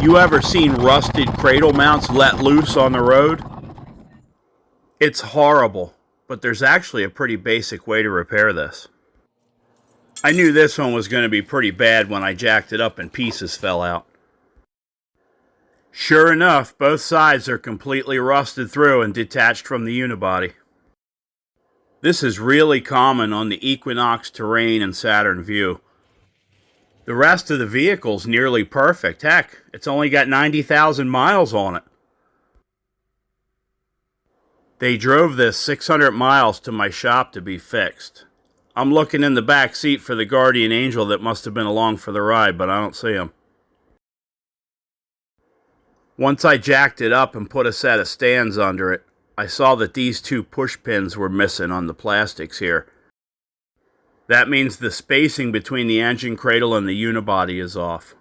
You ever seen rusted cradle mounts let loose on the road? It's horrible, but there's actually a pretty basic way to repair this. I knew this one was going to be pretty bad when I jacked it up and pieces fell out. Sure enough, both sides are completely rusted through and detached from the unibody. This is really common on the Equinox, Torrent, and Saturn view. The rest of the vehicle's nearly perfect. Heck, it's only got 90,000 miles on it. They drove this 600 miles to my shop to be fixed. I'm looking in the back seat for the guardian angel that must have been along for the ride, but I don't see him. Once I jacked it up and put a set of stands under it, I saw that these two push pins were missing on the plastics here. That means the spacing between the engine cradle and the unibody is off.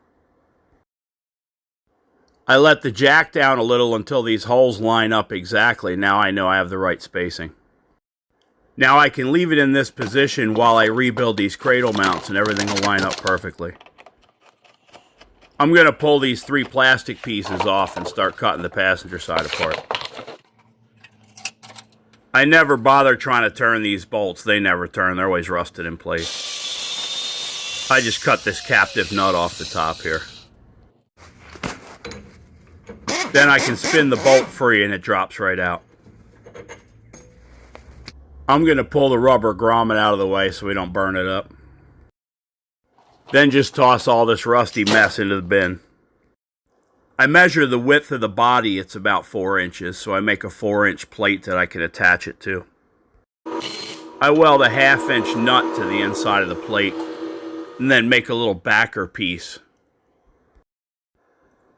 I let the jack down a little until these holes line up exactly. Now I know I have the right spacing. Now I can leave it in this position while I rebuild these cradle mounts and everything will line up perfectly. I'm going to pull these 3 plastic pieces off and start cutting the passenger side apart. I never bother trying to turn these bolts. They never turn. They're always rusted in place. I just cut this captive nut off the top here. Then I can spin the bolt free and it drops right out. I'm going to pull the rubber grommet out of the way so we don't burn it up. Then just toss all this rusty mess into the bin. I measure the width of the body. It's about 4 inches, so I make a 4-inch plate that I can attach it to. I weld a 1/2-inch nut to the inside of the plate, and then make a little backer piece.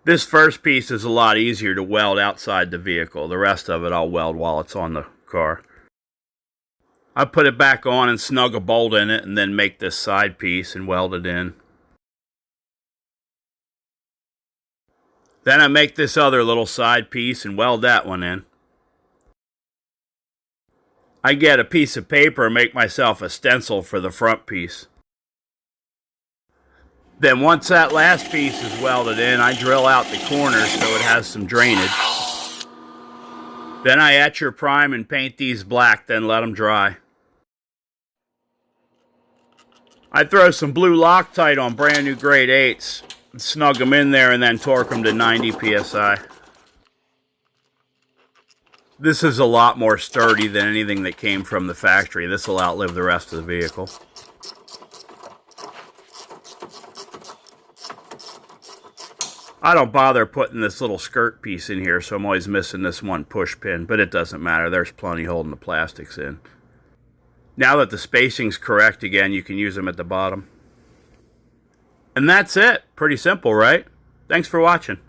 This first piece is a lot easier to weld outside the vehicle. The rest of it I'll weld while it's on the car. I put it back on and snug a bolt in it, and then make this side piece and weld it in. Then I make this other little side piece and weld that one in. I get a piece of paper and make myself a stencil for the front piece. Then once that last piece is welded in, I drill out the corners so it has some drainage. Then I etch or prime and paint these black, then let them dry. I throw some blue Loctite on brand new grade 8s. Snug them in there and then torque them to 90 psi. This is a lot more sturdy than anything that came from the factory. This will outlive the rest of the vehicle. I don't bother putting this little skirt piece in here, so I'm always missing this one push pin, but it doesn't matter. There's plenty holding the plastics in. Now that the spacing's correct again, you can use them at the bottom. And that's it. Pretty simple, right? Thanks for watching.